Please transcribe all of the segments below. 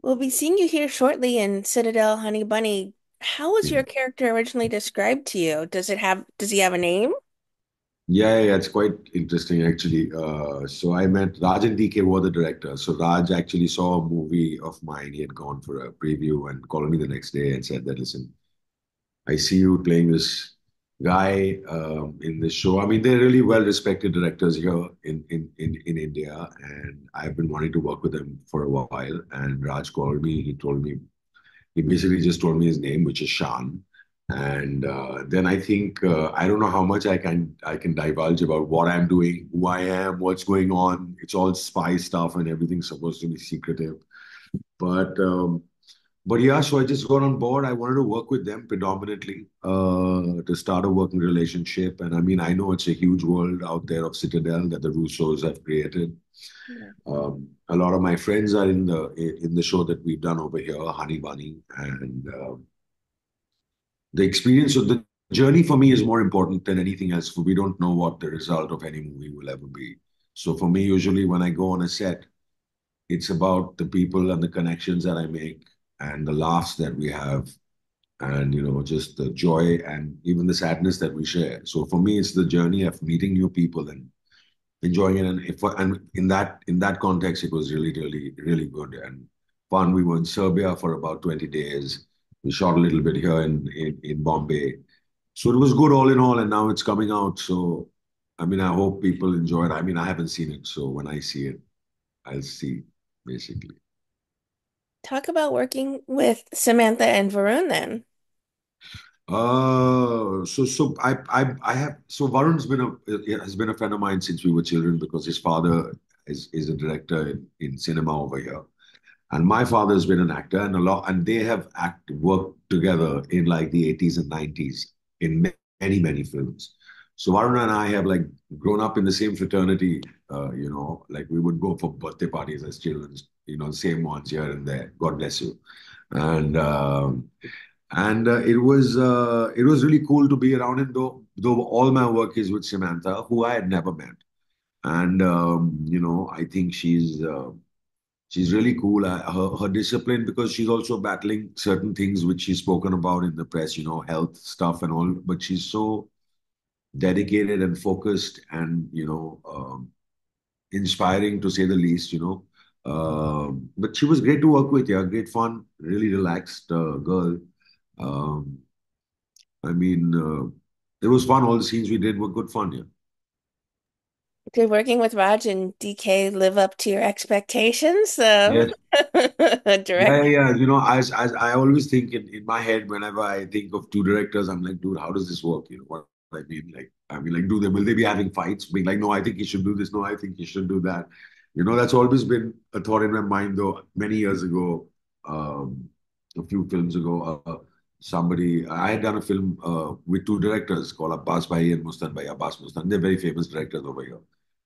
We'll be seeing you here shortly in Citadel, Honey Bunny. How was Yeah, your character originally described to you? Does he have a name? yeah, it's quite interesting actually. So I met Raj and DK were the director. So Raj actually saw a movie of mine. He had gone for a preview and called me the next day and said that, listen, I see you playing this guy in this show. I mean, they're really well-respected directors here in India, and I've been wanting to work with them for a while. And Raj called me. He basically just told me his name, which is Shan. And then I think I don't know how much I can divulge about what I'm doing, who I am, what's going on. It's all spy stuff, and everything's supposed to be secretive. But um, but yeah, so I just got on board. I wanted to work with them predominantly to start a working relationship. And I mean, I know it's a huge world out there of Citadel that the Russos have created. Yeah. A lot of my friends are in the show that we've done over here, Honey Bunny, and the experience of the journey for me is more important than anything else. For we don't know what the result of any movie will ever be. So for me, usually when I go on a set, it's about the people and the connections that I make and the laughs that we have and just the joy and even the sadness that we share. So for me, it's the journey of meeting new people and enjoying it. And in that context, it was really, really, really good and fun. We were in Serbia for about 20 days. We shot a little bit here in Bombay. So it was good all in all, and now it's coming out. So I mean, I hope people enjoy it. I mean, I haven't seen it, so when I see it, I'll see basically. Talk about working with Samantha and Varun then. So I have so Varun's been has been a friend of mine since we were children because his father is a director in cinema over here, and my father has been an actor and they have worked together in like the 80s and 90s in many films. So Varun and I have like grown up in the same fraternity. Like we would go for birthday parties as children. Same ones here and there. God bless you. And it was really cool to be around him. Though all my work is with Samantha, who I had never met, and I think she's really cool. Her discipline, because she's also battling certain things which she's spoken about in the press, health stuff and all. But she's so dedicated and focused, and inspiring to say the least. But she was great to work with. Yeah, great fun, really relaxed girl. Um, I mean, it was fun. All the scenes we did were good fun. Yeah. Did working with Raj and DK live up to your expectations of Yes. Yeah, direct? yeah, yeah. As I always think in my head, whenever I think of two directors, I'm like, dude, how does this work? You know what I mean? Like, will they be having fights? Being like, no, I think you should do this. No, I think you should do that. That's always been a thought in my mind, though. Many years ago, um, a few films ago, I had done a film with two directors called Abbas Bhai and Mustan Bhai, Abbas Mustan. They're very famous directors over here.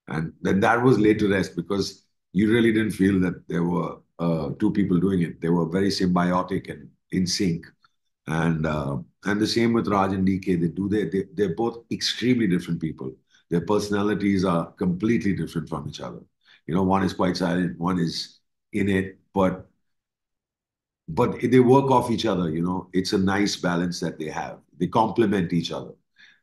And then that was laid to rest because you really didn't feel that there were two people doing it. They were very symbiotic and in sync. And the same with Raj and DK. They're both extremely different people. Their personalities are completely different from each other. One is quite silent, one is in it, but they work off each other. It's a nice balance that they have. They complement each other.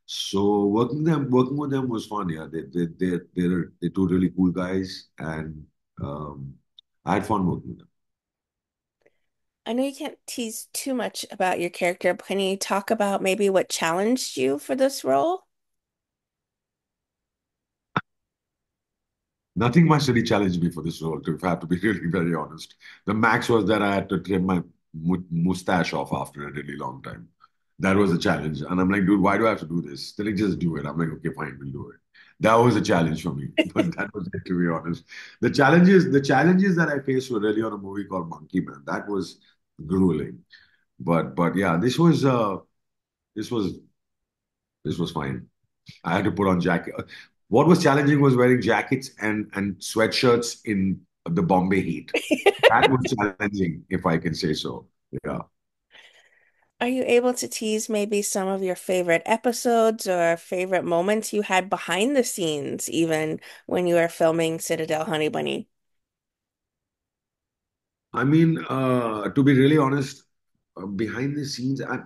So working with them was fun. Yeah, they're two really cool guys, and um, I had fun working with them. I know you can't tease too much about your character, but can you talk about maybe what challenged you for this role? Nothing much really challenged me for this role, to if I have to be really very honest. The max was that I had to trim my mustache off after a really long time. That was a challenge. And I'm like, dude, why do I have to do this? Then I just do it. I'm like, okay, fine, we'll do it. That was a challenge for me. But that was it, to be honest. The challenges that I faced were really on a movie called Monkey Man. That was grueling. But yeah, this was this was fine. I had to put on jacket. What was challenging was wearing jackets and sweatshirts in the Bombay heat. That was challenging, if I can say so. Yeah. Are you able to tease maybe some of your favorite episodes or favorite moments you had behind the scenes, even when you were filming Citadel Honey Bunny? I mean, to be really honest, behind the scenes, I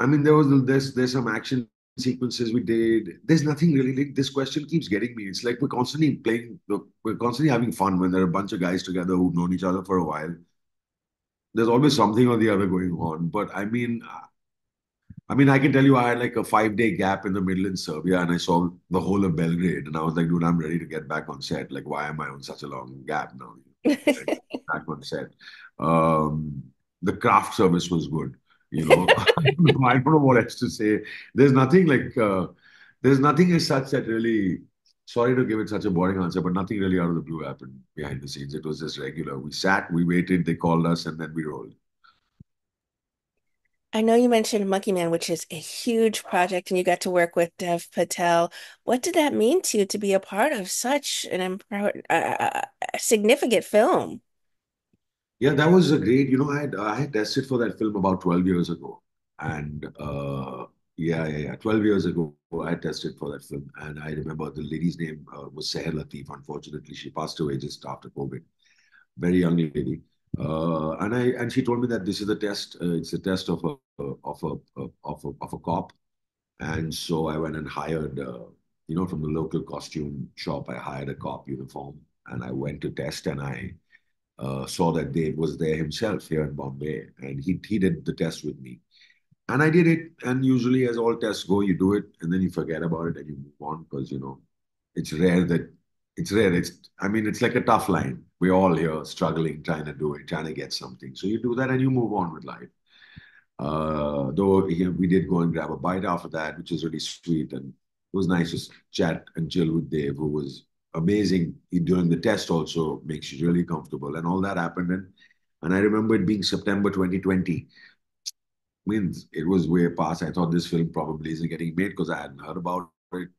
mean, there's some action sequences we did. There's nothing really like this question keeps getting me. It's like we're constantly playing, we're constantly having fun when there are a bunch of guys together who've known each other for a while. There's always something or the other going on. But I mean, I can tell you I had like a 5 day gap in the middle in Serbia and I saw the whole of Belgrade and I was like, dude, I'm ready to get back on set. Like, why am I on such a long gap now? Ready to get back on set. Um, the craft service was good, you know. I don't know what else to say. There's nothing like, there's nothing as such that really, sorry to give it such a boring answer, but nothing really out of the blue happened behind the scenes. It was just regular. We sat, we waited, they called us, and then we rolled. I know you mentioned Monkey Man, which is a huge project, and you got to work with Dev Patel. What did that mean to you to be a part of such an important, significant film? Yeah, that was a great. I had tested for that film about 12 years ago, and yeah, 12 years ago I tested for that film, and I remember the lady's name was Seher Latif. Unfortunately, she passed away just after COVID. Very young lady, and she told me that this is the test. It's a test of a cop, and so I went and hired. From the local costume shop, I hired a cop uniform, and I went to test, and I saw that Dave was there himself here in Bombay, and he did the test with me, and I did it. And usually, as all tests go, you do it, and then you forget about it and you move on because it's rare that it's rare. I mean, it's like a tough line. We're all here struggling, trying to do it, trying to get something. So you do that and you move on with life. Though we did go and grab a bite after that, which is really sweet, and it was nice to chat and chill with Dave, who was amazing. During the test also makes you really comfortable, and all that happened. And I remember it being September 2020. Means it was way past. I thought this film probably isn't getting made because I hadn't heard about it.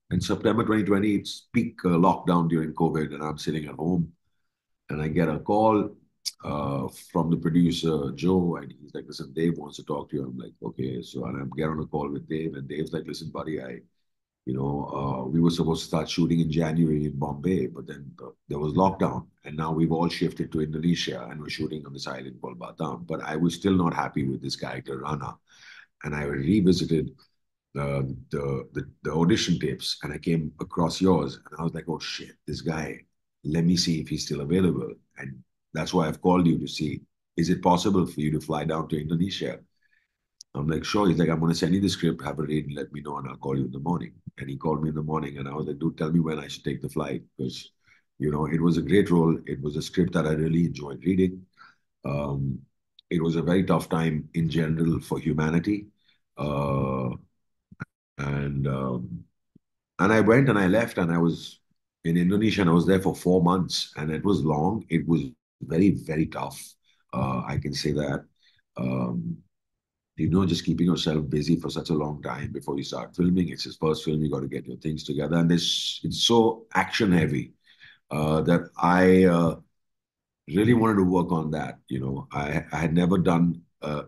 In September 2020, it's peak lockdown during COVID, and I'm sitting at home and I get a call from the producer Joe, and he's like, "Listen, Dave wants to talk to you." I'm like, "Okay." So and I get on a call with Dave, and Dave's like, "Listen, buddy, we were supposed to start shooting in January in Bombay, but then there was lockdown, and now we've all shifted to Indonesia, and we're shooting on this island called Batam. But I was still not happy with this character Rana, and I revisited the audition tapes, and I came across yours, and I was like, oh shit, this guy. Let me see if he's still available, and that's why I've called you to see is it possible for you to fly down to Indonesia. I'm like, sure. He's like, I'm going to send you the script, have a read, and let me know, and I'll call you in the morning. And he called me in the morning, and I was like, dude, tell me when I should take the flight because, it was a great role. It was a script that I really enjoyed reading. Um, it was a very tough time in general for humanity. Uh, and and I went and I left and I was in Indonesia and I was there for 4 months and it was long. It was very, very tough. I can say that. Um, just keeping yourself busy for such a long time before you start filming. It's his first film. You got to get your things together, and it's so action heavy that I really wanted to work on that. I had never done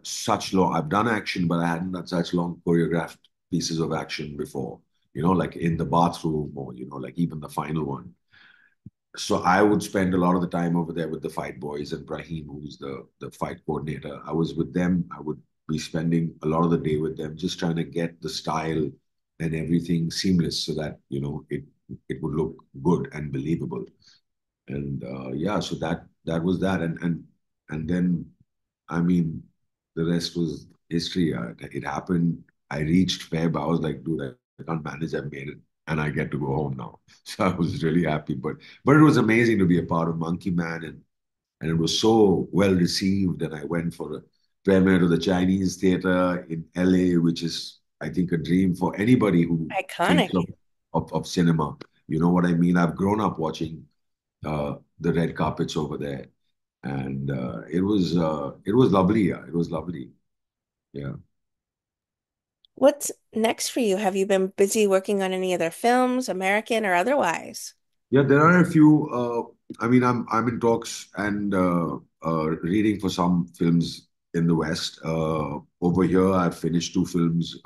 such long. I've done action, but I hadn't done such long choreographed pieces of action before. Like in the bathroom, or like even the final one. So I would spend a lot of the time over there with the fight boys and Brahim, who's the fight coordinator. I was with them. I would be spending a lot of the day with them, just trying to get the style and everything seamless so that it would look good and believable. And yeah, so that was that, and then I mean, the rest was history. It happened. I reached Feb. I was like, dude, I can't manage. I made it, and I get to go home now. So I was really happy. But it was amazing to be a part of Monkey Man, and it was so well received. And I went for a premiere to the Chinese theater in LA, which is, I think, a dream for anybody who thinks Iconic. of cinema. You know what I mean? I've grown up watching the red carpets over there, and it was lovely. Yeah, it was lovely. Yeah. What's next for you? Have you been busy working on any other films, American or otherwise? Yeah, there are a few. I mean, I'm in talks and reading for some films in the West. Over here, I've finished two films.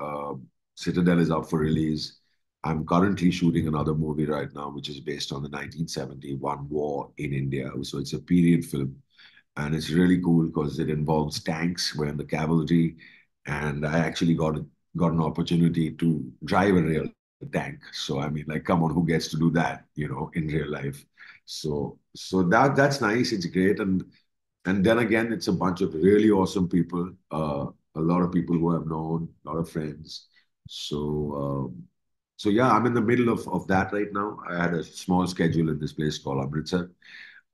Citadel is up for release. I'm currently shooting another movie right now, which is based on the 1971 war in India. So it's a period film, and it's really cool because it involves tanks. We're in the cavalry, and I actually got an opportunity to drive a real tank. So I mean, like, come on, who gets to do that, in real life? So that's nice. It's great, and then again, it's a bunch of really awesome people. A lot of people who I've known, a lot of friends. So yeah, I'm in the middle of that right now. I had a small schedule in this place called Amritsar.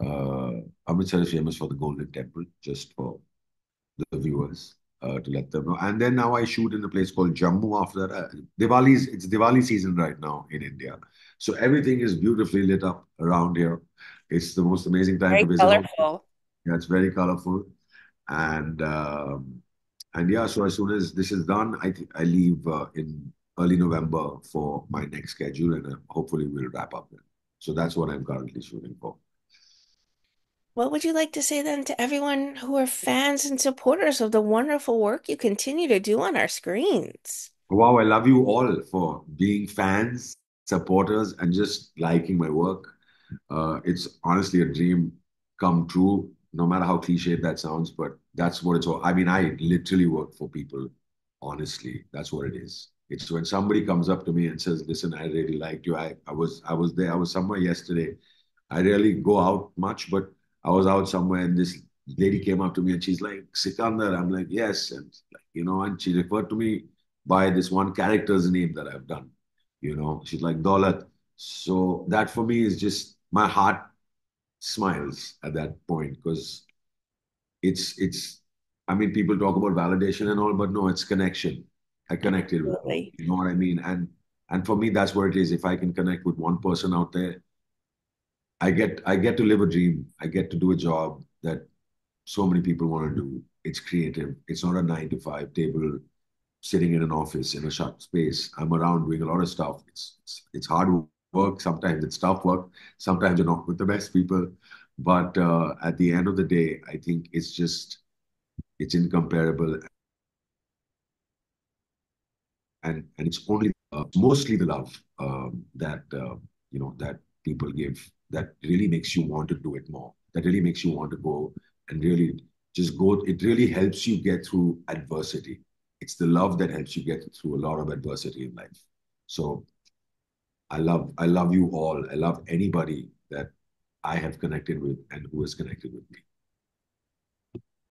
Uh, Amritsar is famous for the Golden Temple, just for the viewers to let them know. And then now I shoot in a place called Jammu after that. It's Diwali season right now in India. So everything is beautifully lit up around here. It's the most amazing time to Very visit also. colorful. Yeah, it's very colorful. And yeah, so as soon as this is done, I leave in early November for my next schedule, and hopefully we'll wrap up then. So that's what I'm currently shooting for. What would you like to say then to everyone who are fans and supporters of the wonderful work you continue to do on our screens? Wow, I love you all for being fans, supporters, and just liking my work. It's honestly a dream come true, no matter how cliched that sounds, but that's what it's all. I mean, I literally work for people, honestly. That's what it is. It's when somebody comes up to me and says, listen, I really liked you. I was there, I was somewhere yesterday. I rarely go out much, but I was out somewhere and this lady came up to me and she's like, Sikandar. I'm like, yes. And and she referred to me by this one character's name that I've done. She's like Daulat. So that for me is just my heart smiles at that point because it's I mean people talk about validation and all, but no, it's connection. I connected with her. Absolutely. You know what I mean? And for me, that's what it is. If I can connect with one person out there, I get to live a dream. I get to do a job that so many people want to do. It's creative. It's not a 9 to 5 table sitting in an office in a shut space. I'm around doing a lot of stuff. It's hard work. Sometimes it's tough work. Sometimes you're not with the best people. But at the end of the day, I think it's incomparable, and it's only mostly the love that that people give that really makes you want to do it more. That really makes you want to go and really just go. It really helps you get through adversity. It's the love that helps you get through a lot of adversity in life. So I love you all. I love anybody that I have connected with and who has connected with me.